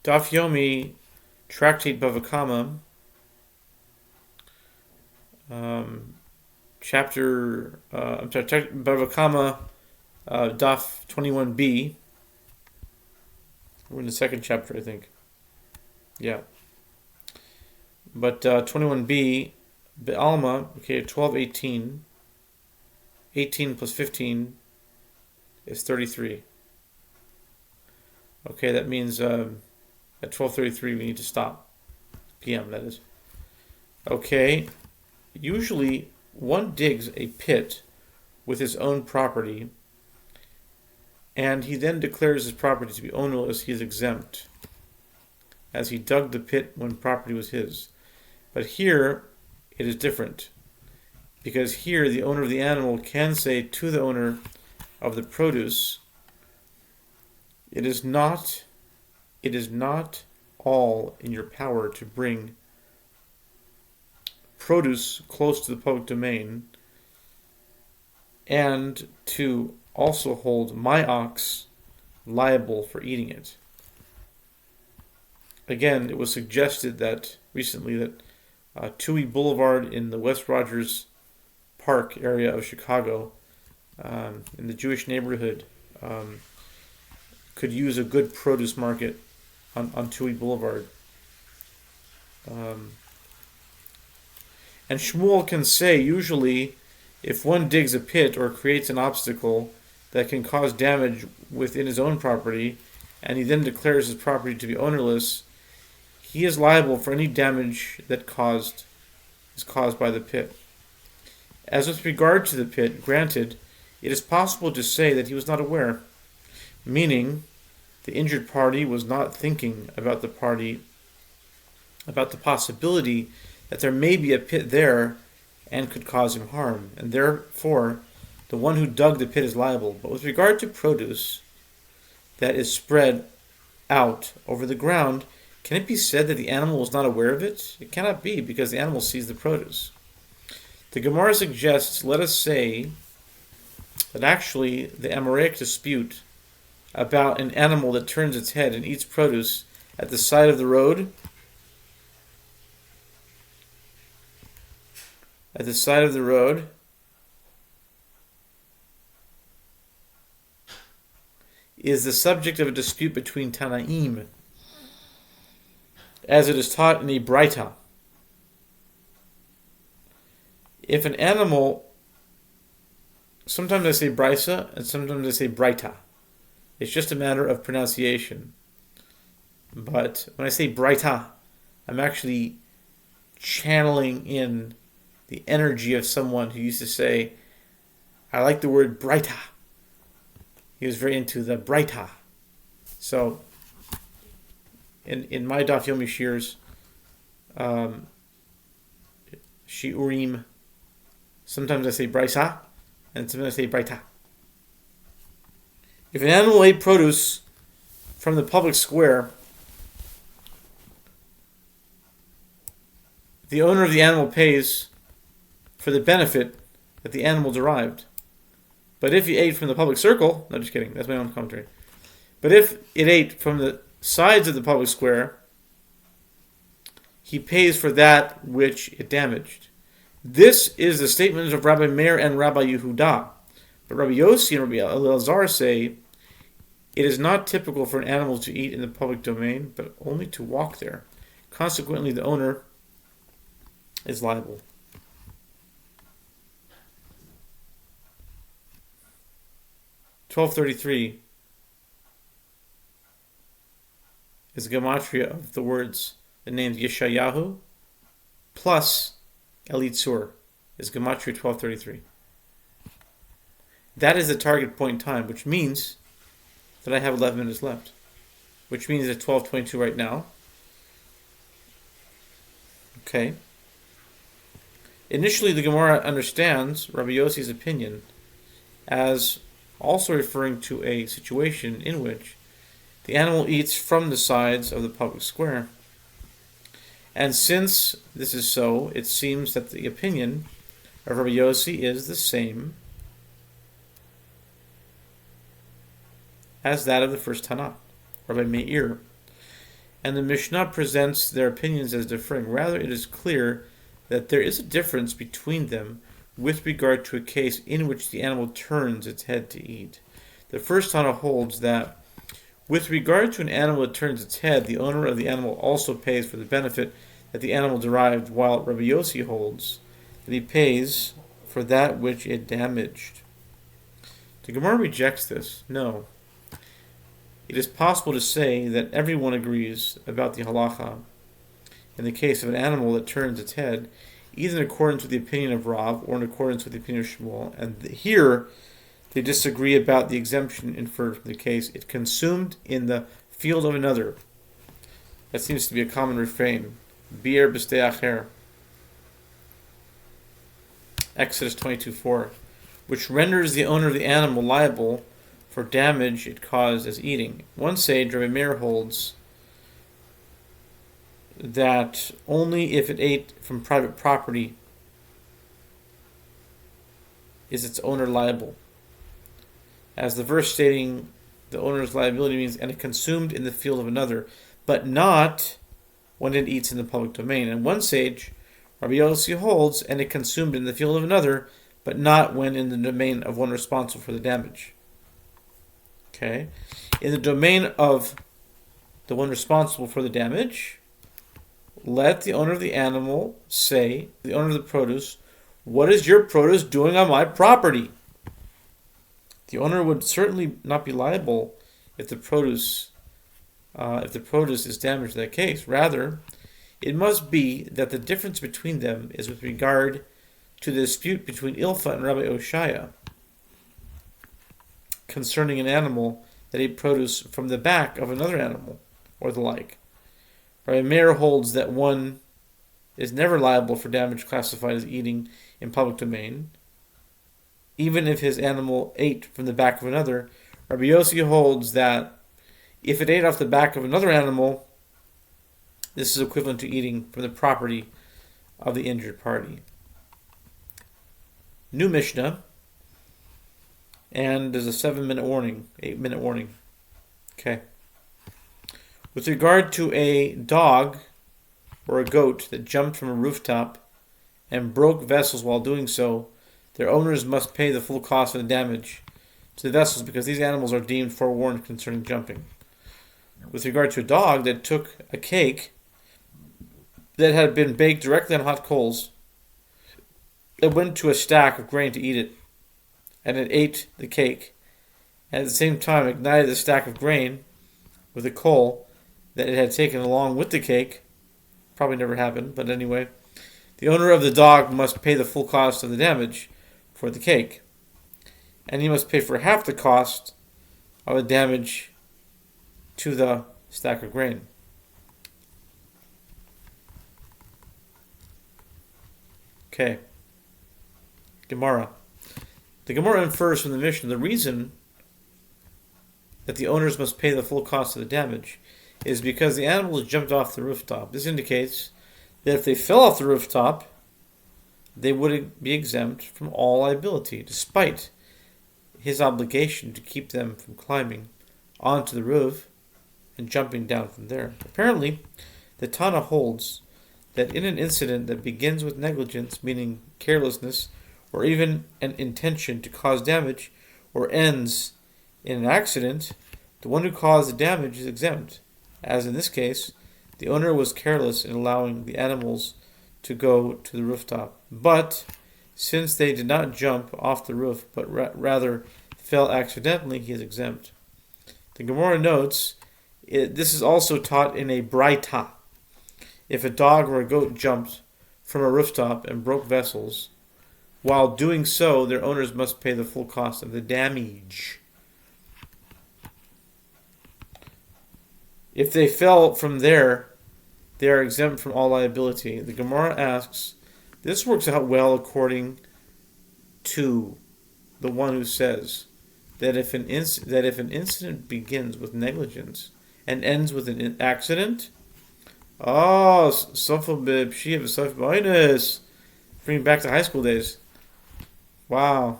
Daf Yomi, Tractate Bava, Bava, Daf 21b. We're in the second chapter, I think. Yeah. But 21b, Be'alma, okay, 12:18. 18 plus 15 is 33. Okay, that means at 12:33 we need to stop. PM, that is. Okay, usually one digs a pit with his own property, and he then declares his property to be ownerless. He is exempt, as he dug the pit when property was his. But here, it is different, because here the owner of the animal can say to the owner of the produce, it is not all in your power to bring produce close to the public domain and to also hold my ox liable for eating it. Again, it was suggested that recently that Tui Boulevard in the West Rogers Park area of Chicago, in the Jewish neighborhood, could use a good produce market on Tui Boulevard. And Shmuel can say, usually, if one digs a pit or creates an obstacle that can cause damage within his own property, and he then declares his property to be ownerless, he is liable for any damage that is caused by the pit. As with regard to the pit, granted, it is possible to say that he was not aware, meaning the injured party was not thinking about the possibility that there may be a pit there and could cause him harm, and therefore the one who dug the pit is liable. But with regard to produce that is spread out over the ground, can it be said that the animal was not aware of it? It cannot be, because the animal sees the produce. The Gemara suggests, let us say, that actually the Amoraic dispute about an animal that turns its head and eats produce at the side of the road, is the subject of a dispute between Tanaim, as it is taught in a Braita. If an animal, sometimes I say Brisa and sometimes I say Braita. It's just a matter of pronunciation. But when I say Braita, I'm actually channeling in the energy of someone who used to say, I like the word Braita. He was very into the Braita. So, in my Daf Yomi Shirs, Shiurim, sometimes I say Braisa, and sometimes I say Braita. If an animal ate produce from the public square, the owner of the animal pays for the benefit that the animal derived. But if he ate from the public circle, no, just kidding, that's my own commentary. But if it ate from the sides of the public square, he pays for that which it damaged. This is the statements of Rabbi Meir and Rabbi Yehuda. But Rabbi Yossi and Rabbi Elazar say, it is not typical for an animal to eat in the public domain, but only to walk there. Consequently, the owner is liable. $12.33 is the gematria of the words, the names Yeshayahu plus Elitzur is gematria 1233. That is the target point in time, which means that I have 11 minutes left, which means it's 12:22 right now. Okay. Initially, the Gemara understands Rabbi Yossi's opinion as also referring to a situation in which the animal eats from the sides of the public square. And since this is so, it seems that the opinion of Rabbi Yossi is the same as that of the first Tanakh, Rabbi Meir. and the Mishnah presents their opinions as differing. Rather, it is clear that there is a difference between them with regard to a case in which the animal turns its head to eat. The first Tana holds that with regard to an animal that turns its head, the owner of the animal also pays for the benefit that the animal derived, while Rabbi Yossi holds that he pays for that which it damaged. The Gemara rejects this. No. It is possible to say that everyone agrees about the halacha in the case of an animal that turns its head, either in accordance with the opinion of Rav or in accordance with the opinion of Shmuel. And here they disagree about the exemption inferred from the case. It consumed in the field of another. That seems to be a common refrain. Bir b'stei acher. Exodus 22:4, which renders the owner of the animal liable for damage it caused as eating. One sage, Rabbi Meir, holds that only if it ate from private property is its owner liable. As the verse stating the owner's liability means, and it consumed in the field of another, but not when it eats in the public domain. And one sage, Rabbi Yossi, holds, and it consumed in the field of another, but not when in the domain of one responsible for the damage. Okay? In the domain of the one responsible for the damage, let the owner of the animal say, the owner of the produce, what is your produce doing on my property? The owner would certainly not be liable if the produce is damaged in that case. Rather, it must be that the difference between them is with regard to the dispute between Ilfa and Rabbi Oshaya concerning an animal that ate produce from the back of another animal, or the like. Rabbi Meir holds that one is never liable for damage classified as eating in public domain, even if his animal ate from the back of another. Rabbi Yossi holds that if it ate off the back of another animal, this is equivalent to eating from the property of the injured party. New Mishnah, and there's a 8-minute warning. Okay. With regard to a dog or a goat that jumped from a rooftop and broke vessels while doing so, their owners must pay the full cost of the damage to the vessels because these animals are deemed forewarned concerning jumping. With regard to a dog that took a cake that had been baked directly on hot coals, it went to a stack of grain to eat it, and it ate the cake, and at the same time ignited the stack of grain with a coal that it had taken along with the cake. Probably never happened, but anyway, the owner of the dog must pay the full cost of the damage for the cake, and he must pay for half the cost of the damage to the stack of grain. Okay. Gemara. The Gemara infers from the Mishnah the reason that the owners must pay the full cost of the damage is because the animals jumped off the rooftop. This indicates that if they fell off the rooftop, they would be exempt from all liability, despite his obligation to keep them from climbing onto the roof and jumping down from there. Apparently, the Tana holds that in an incident that begins with negligence, meaning carelessness, or even an intention to cause damage, or ends in an accident, the one who caused the damage is exempt. As in this case, the owner was careless in allowing the animals to go to the rooftop. But since they did not jump off the roof, but rather fell accidentally, he is exempt. The Gemara notes, this is also taught in a braita. If a dog or a goat jumped from a rooftop and broke vessels, while doing so, their owners must pay the full cost of the damage. If they fell from there, they are exempt from all liability. The Gemara asks, this works out well according to the one who says that if an incident begins with negligence and ends with an accident, Sofer b'pshia v'sofer b'oinus. Bring back to high school days. Wow.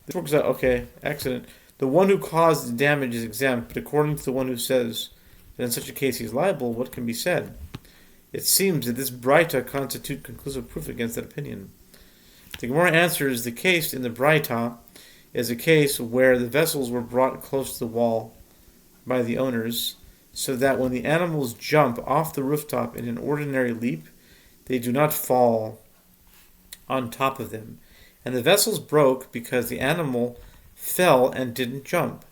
This works out, okay, accident. The one who caused the damage is exempt, but according to the one who says that in such a case he is liable, what can be said? It seems that this Braita constitute conclusive proof against that opinion. The Gemara answers, the case in the Braita is a case where the vessels were brought close to the wall by the owners, so that when the animals jump off the rooftop in an ordinary leap, they do not fall on top of them. And the vessels broke because the animal fell and didn't jump.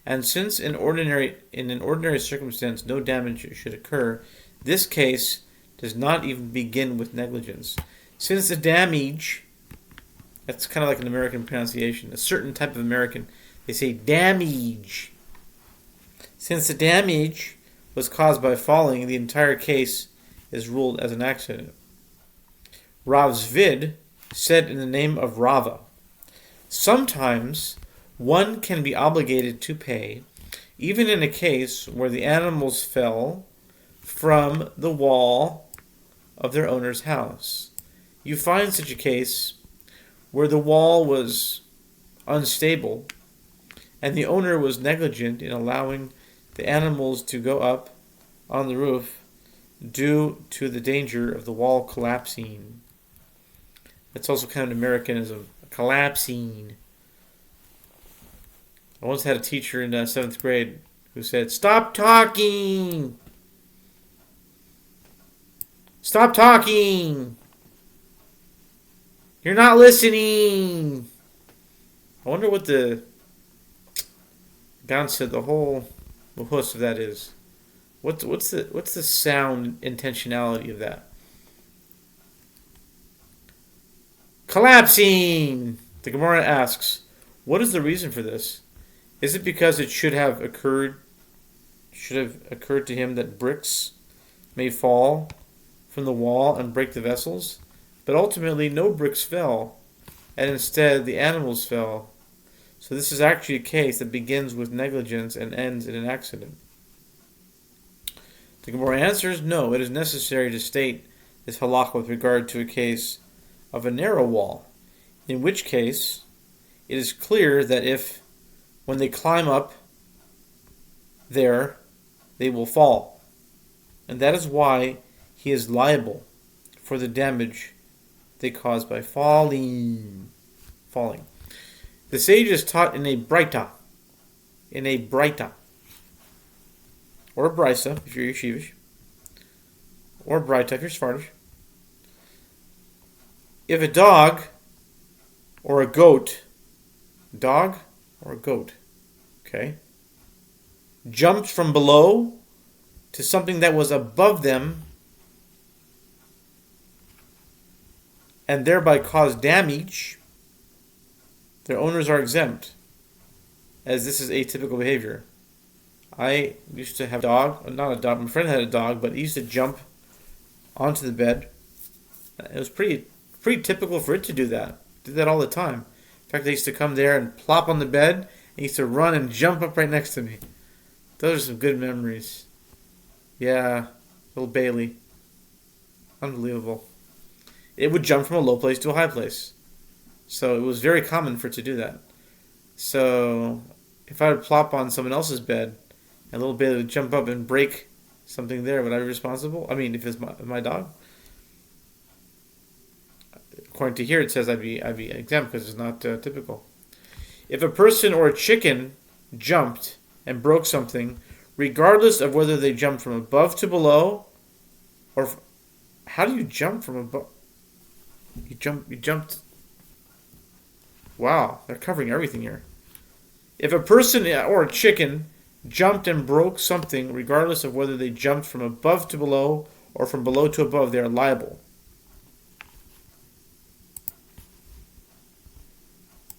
And since in an ordinary circumstance no damage should occur, this case does not even begin with negligence. Since the damage, that's kind of like an American pronunciation, a certain type of American, they say damage. Since the damage was caused by falling, the entire case is ruled as an accident. Rav Zvid said in the name of Rava, sometimes one can be obligated to pay, even in a case where the animals fell from the wall of their owner's house. You find such a case where the wall was unstable and the owner was negligent in allowing the animals to go up on the roof due to the danger of the wall collapsing. That's also kind of Americanism, collapsing. I once had a teacher in 7th grade who said, "Stop talking! Stop talking! You're not listening!" I wonder what the bounce of the whole host of that is. What's the sound intentionality of that? Collapsing! The Gemara asks, what is the reason for this? Is it because it should have occurred to him that bricks may fall from the wall and break the vessels? But ultimately no bricks fell, and instead the animals fell. So this is actually a case that begins with negligence and ends in an accident. The Gemara answers, no, it is necessary to state this halakha with regard to a case of a narrow wall, in which case it is clear that if, when they climb up there, they will fall. And that is why he is liable for the damage they cause by falling. The sages taught in a Braita, or a Brisa, if you're Yeshivish, or a Braita, if you're Sephardish. If a dog or a goat, okay, jumped from below to something that was above them and thereby caused damage, their owners are exempt, as this is atypical behavior. I used to have a dog, not a dog, my friend had a dog, but he used to jump onto the bed. It was pretty typical for it to do that. Did that all the time. In fact, I used to come there and plop on the bed, and he used to run and jump up right next to me. Those are some good memories. Yeah, little Bailey. Unbelievable. It would jump from a low place to a high place. So it was very common for it to do that. So if I would plop on someone else's bed, and little Bailey would jump up and break something there, would I be responsible? I mean, if it's my dog? According to here, it says I'd be exempt because it's not typical. If a person or a chicken jumped and broke something, regardless of whether they jumped from above to below, or how do you jump from above? You jumped. Wow, they're covering everything here. If a person or a chicken jumped and broke something, regardless of whether they jumped from above to below or from below to above, they are liable.